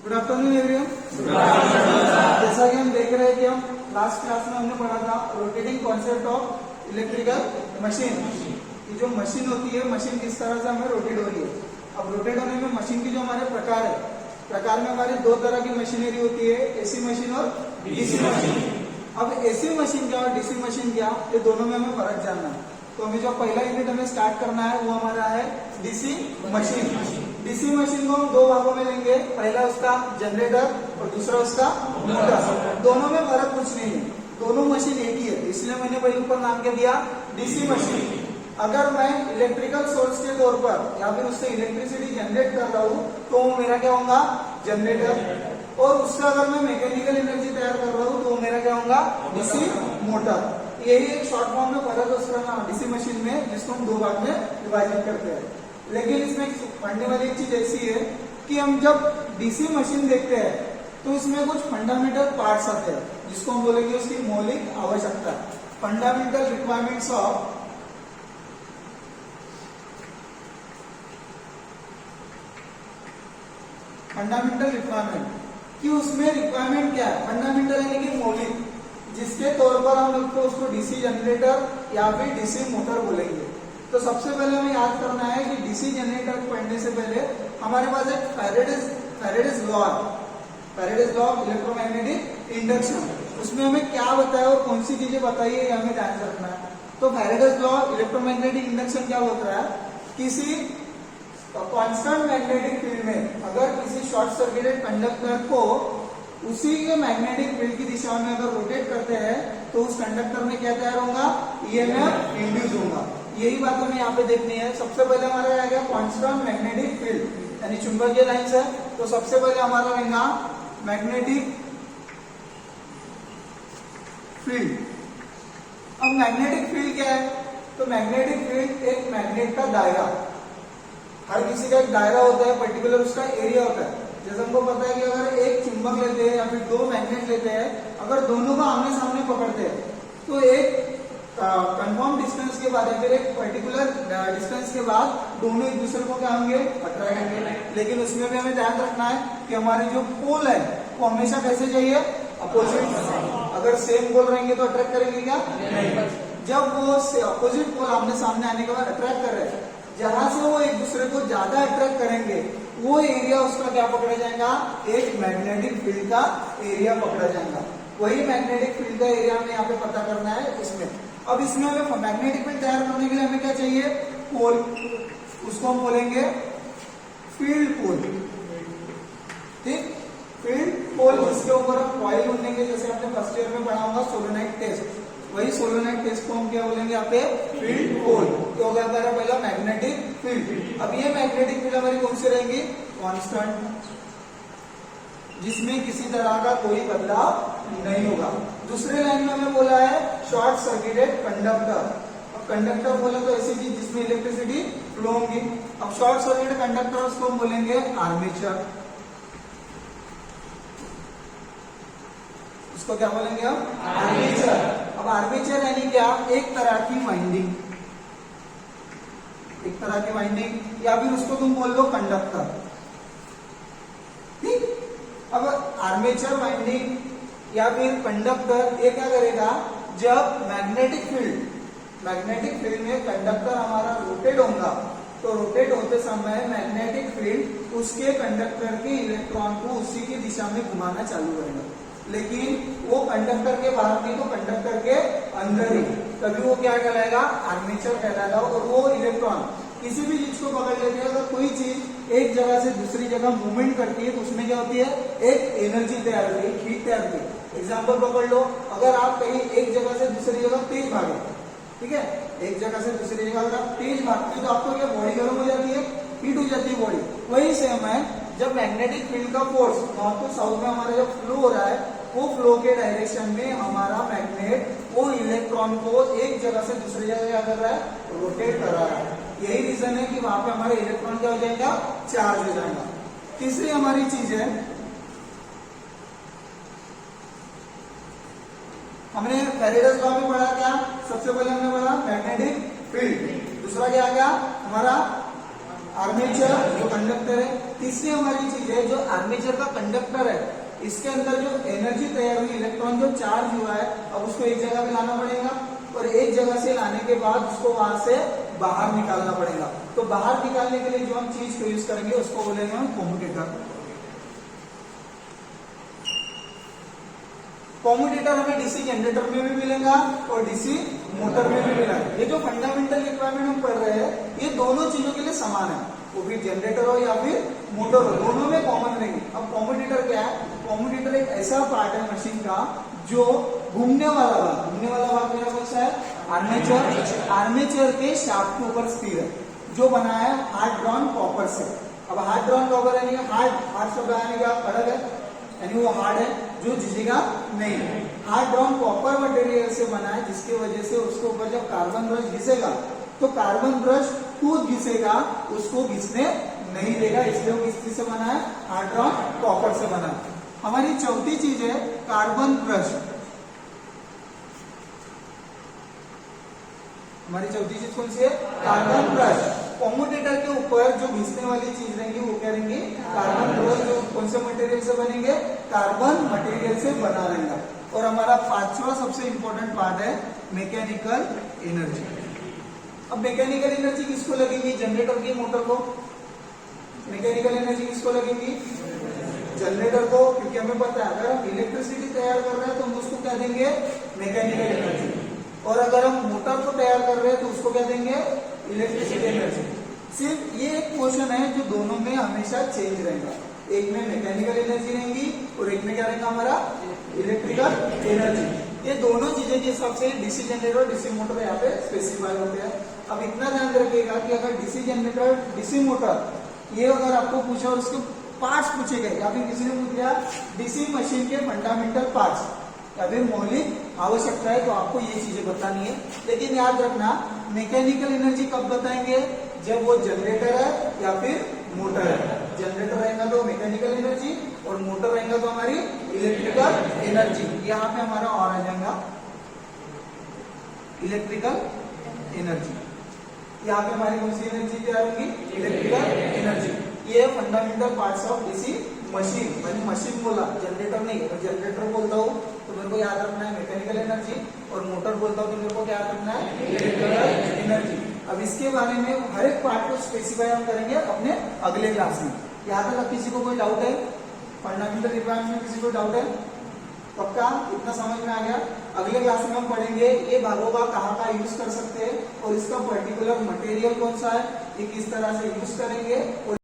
Good afternoon everyone. जैसा कि हम देख रहे हैं कि हम लास्ट क्लास में हमने पढ़ा था rotating concept of electrical machine. ये जो मशीन होती है, मशीन किस तरह से हमें रोटेट हो रही है। अब रोटेट होने में मशीन की जो हमारे प्रकार है, प्रकार में हमारे दो तरह की मशीनरी होती है, एसी मशीन और डीसी मशीन। अब एसी मशीन क्या और डीसी मशीन क्या, ये दोनों में हमें फर्क जानना है। तो अभी जो पहला यूनिट हमें स्टार्ट करना है वो हमारा है डीसी मशीन। डीसी मशीन को हम दो भागों में लेंगे, पहला उसका जनरेटर और दूसरा उसका मोटर। दोनों में फर्क कुछ नहीं है, दोनों मशीन एक ही है, इसलिए मैंने पहले ऊपर नाम क्या दिया, डीसी मशीन। अगर मैं इलेक्ट्रिकल सोर्स के तौर पर या फिर उससे इलेक्ट्रिसिटी जनरेट कर रहा हूँ तो वो मेरा क्या होगा, जनरेटर। और उसका अगर मैं मैकेनिकल एनर्जी तैयार कर रहा हूँ तो वो मेरा क्या होगा, डीसी मोटर। यही एक शॉर्ट फॉर्म में फर्क है उसका नाम डीसी मशीन में, जिसको हम दो भाग में विभाजित करते हैं। लेकिन इसमें पढ़ने वाली एक चीज ऐसी है कि हम जब डीसी मशीन देखते हैं तो इसमें कुछ फंडामेंटल पार्ट्स आते हैं, जिसको हम बोलेंगे उसकी मौलिक आवश्यकता, fundamental requirements of fundamental requirement. कि उसमें रिक्वायरमेंट क्या है, फंडामेंटल यानी कि मौलिक, जिसके तौर पर हम लोग को उसको डीसी जनरेटर या फिर डीसी मोटर बोलेंगे। तो सबसे पहले हमें याद करना है कि डीसी जनरेटर पढ़ने से पहले हमारे पास एक Faraday's law of electromagnetic induction, उसमें हमें क्या बताया और कौन सी चीजें बताई है हमें ध्यान रखना है। तो Faraday's law of electromagnetic induction क्या होता है, किसी कांस्टेंट मैग्नेटिक फील्ड में अगर किसी शॉर्ट सर्किटेड कंडक्टर को उसी के मैग्नेटिक फील्ड की दिशा में अगर रोटेट करते हैं तो उस कंडक्टर में क्या तैयार होगा, ईएमएफ इंड्यूस होगा। यही बात हमें यहाँ पे देखनी है। सबसे पहले हमारा आ गया कांस्टेंट मैग्नेटिक फील्ड यानी चुंबकीय लाइंस है, तो सबसे पहले हमारा रहेगा मैग्नेटिक फील्ड। अब मैग्नेटिक फील्ड क्या है, तो मैग्नेटिक फील्ड एक मैग्नेट का दायरा, हर किसी का एक दायरा होता है, पर्टिकुलर उसका एरिया होता है। जैसे हमको पता है कि अगर एक चुंबक लेते हैं या फिर दो मैग्नेट लेते हैं, अगर दोनों को आमने सामने पकड़ते हैं तो एक कंफर्म डिस्टेंस के बाद या फिर एक पर्टिकुलर डिस्टेंस के बाद दोनों एक दूसरे को क्या होंगे, अट्रैक्ट होंगे। लेकिन उसमें भी हमें ध्यान रखना है कि हमारे जो पोल है वो हमेशा कैसे चाहिए, अपोजिट। अगर सेम पोल रहेंगे तो अट्रैक्ट करेंगे क्या, नहीं। जब वो अपोजिट पोल आमने सामने आने के बाद अट्रैक्ट कर रहे हैं, जहां से वो एक दूसरे को ज्यादा अट्रैक्ट करेंगे वो एरिया उसका क्या पकड़ा जाएगा, एक मैग्नेटिक फील्ड का एरिया पकड़ा जाएगा। वही मैग्नेटिक फील्ड का एरिया हमें यहाँ पे पता करना है इसमें। अब इसमें हमें मैग्नेटिक फील्ड तैयार करने के लिए हमें क्या चाहिए, पोल, उसको हम बोलेंगे फील्ड पोल। ठीक, फील्ड पोल, इसके ऊपर हम कॉइल ढूंढेंगे, जैसे आपने फर्स्ट ईयर में पढ़ा होगा सोलेनोइड टेस्ट, वही सोलेनोइड टेस्ट को हम क्या बोलेंगे यहाँ पे, फील्ड पोल। तो हो गया हमारा पहला मैग्नेटिक फील्ड। अब ये मैग्नेटिक फील्ड हमारी कौन सी रहेंगी, कांस्टेंट, जिसमें किसी तरह का कोई बदलाव नहीं होगा। दूसरे लाइन में हमें बोला है शॉर्ट सर्किटेड कंडक्टर। अब कंडक्टर बोले तो ऐसी चीज जिसमें इलेक्ट्रिसिटी फ्लो होगी। अब शॉर्ट सर्किटेड कंडक्टर उसको हम बोलेंगे आर्मेचर। उसको क्या बोलेंगे हम, आर्मेचर। अब आर्मेचर यानी क्या, एक तरह की वाइंडिंग, एक तरह की वाइंडिंग, या फिर उसको तुम बोल लो कंडक्टर। ठीक, अब आर्मेचर वाइंडिंग या फिर कंडक्टर ये क्या करेगा, जब मैग्नेटिक फील्ड में कंडक्टर हमारा रोटेट होगा तो रोटेट होते समय मैग्नेटिक फील्ड उसके कंडक्टर के इलेक्ट्रॉन को उसी की दिशा में घुमाना चालू करेगा। लेकिन वो कंडक्टर के बाहर नहीं तो कंडक्टर के अंदर ही, तभी वो क्या कहलाएगा, आर्मेचर कहलाएगा। और वो इलेक्ट्रॉन किसी भी चीज को पकड़ लेते हैं, अगर कोई चीज एक जगह से दूसरी जगह मूवमेंट करती है तो उसमें क्या होती है, एक एनर्जी तैयार होती है, हीट तैयार होती है। एग्जाम्पल पकड़ लो, अगर आप कहीं एक जगह से दूसरी जगह तेज भागे, ठीक है, एक जगह से दूसरी जगह अगर आप तेज भागते हो तो आपको क्या, बॉडी गर्म हो जाती है, हीट हो जाती है बॉडी। वही सेम है, जब मैग्नेटिक फील्ड का फोर्स नॉर्थ टू साउथ में हमारा जब फ्लो हो रहा है, वो फ्लो के डायरेक्शन में हमारा मैग्नेट वो इलेक्ट्रॉन को एक जगह से दूसरी जगह क्या कर रहा है, रोटेट कर रहा है। यही रीजन है कि वहां पे हमारे इलेक्ट्रॉन क्या हो जाएगा, चार्ज हो जाएगा। तीसरी हमारी चीज है, हमने फैराडेज लॉ में पढ़ा क्या, सबसे पहले हमने पढ़ा मैग्नेटिक फील्ड, दूसरा क्या आ गया हमारा आर्मेचर जो कंडक्टर है। तीसरी हमारी चीज है जो आर्मेचर का कंडक्टर है, इसके अंदर जो एनर्जी तैयार हुई, इलेक्ट्रॉन जो चार्ज हुआ है, अब उसको एक जगह पे लाना पड़ेगा और एक जगह से लाने के बाद उसको वहां से बाहर निकालना पड़ेगा। तो बाहर निकालने के लिए जो हम चीज को यूज करेंगे उसको बोलेंगे हम कम्यूटेटर। कम्यूटेटर हमें डीसी जनरेटर में भी मिलेगा और डीसी मोटर में भी मिलेगा। ये जो फंडामेंटल रिक्वायरमेंट हम पढ़ रहे हैं ये दोनों चीजों के लिए समान है, वो भी जनरेटर हो या फिर मोटर हो, दोनों में कॉमन रहेंगे। अब कम्यूटेटर क्या है? कम्यूटेटर एक ऐसा पार्ट है मशीन का जो घूमने वाला भाग मेरा कौन सा है? आर्मेचर। आर्मेचर के शाफ्ट के ऊपर स्थिर है, जो बना है हार्ड ड्रॉन कॉपर से। अब हार्ड ड्रॉन कॉपर यानी हार्ड शब्द यानी क्या अलग है, यानी वो हार्ड है जो झिझेगा नहीं। हार्ड ड्रॉन कॉपर मटेरियल से बना है, जिसकी वजह से उसके ऊपर जब कार्बन ब्रश घिसेगा तो कार्बन ब्रश खुद घिसेगा, उसको घिसने नहीं देगा, इसलिए वो किस चीज से बना है? हार्ड ड्रॉन कॉपर से बना है। हमारी चौथी चीज है कार्बन ब्रश। हमारी चौथी चीज कौन सी है? Carbon brush. कम्यूटेटर के ऊपर जो घिसने वाली चीज रहेंगी वो क्या रहेंगी? Carbon brush. जो कौन से मटेरियल से बनेंगे? कार्बन मटेरियल से बना रहेगा। और हमारा पांचवा सबसे इंपॉर्टेंट पार्ट है मैकेनिकल एनर्जी। अब मैकेनिकल एनर्जी किसको लगेगी? जनरेटर की, मोटर को। मैकेनिकल एनर्जी किसको लगेगी? जनरेटर को, क्योंकि हमें पता है अगर हम इलेक्ट्रिसिटी तैयार कर रहे हैं तो हम उसको क्या देंगे? Mechanical energy. और अगर हम मोटर को तैयार कर रहे हैं तो उसको क्या देंगे? Electricity energy. सिर्फ ये एक क्वेश्चन है जो दोनों में हमेशा चेंज रहेगा, एक में मैकेनिकल एनर्जी रहेंगी और एक में क्या रहेगा हमारा? Electrical energy. ये दोनों चीजें के हिसाब से डीसी जनरेटर और डीसी मोटर यहाँ पे स्पेसिफाई होते हैं। अब इतना ध्यान रखिएगा कि अगर डीसी जनरेटर, डीसी मोटर ये अगर आपको पूछा और उसके पार्ट्स पूछे गए या फिर किसी ने पूछ लिया डीसी मशीन के फंडामेंटल पार्ट्स या फिर मौलिक आवश्यकता है, तो आपको ये चीजें बतानी है। लेकिन याद रखना मैकेनिकल एनर्जी कब बताएंगे? जब वो जनरेटर है या फिर मोटर है। जनरेटर रहेगा तो मैकेनिकल एनर्जी और मोटर रहेगा तो हमारी इलेक्ट्रिकल एनर्जी। यहाँ पे हमारा और आ जाएगा इलेक्ट्रिकल एनर्जी। यहाँ पे हमारी कौन सी एनर्जी तैयार होगी? Electrical energy. ये fundamental parts of DC machine. मैंने मशीन बोला, जनरेटर नहीं। अगर जनरेटर बोलता हूँ तो मेरे को याद रखना है मैकेनिकल एनर्जी, और मोटर बोलता हूँ तो मेरे को क्या याद रखना है? Electrical energy. अब इसके बारे में हर एक पार्ट को स्पेसिफाई हम करेंगे अपने अगले क्लास में। यहाँ तक किसी को कोई डाउट है? फंडामेंटल रिक्वायरमेंट में किसी को डाउट है? पक्का इतना समझ में आ गया? अगले क्लास में हम पढ़ेंगे ये भागों का कहाँ यूज कर सकते हैं और इसका पर्टिकुलर मटेरियल कौन सा है, ये किस तरह से यूज करेंगे और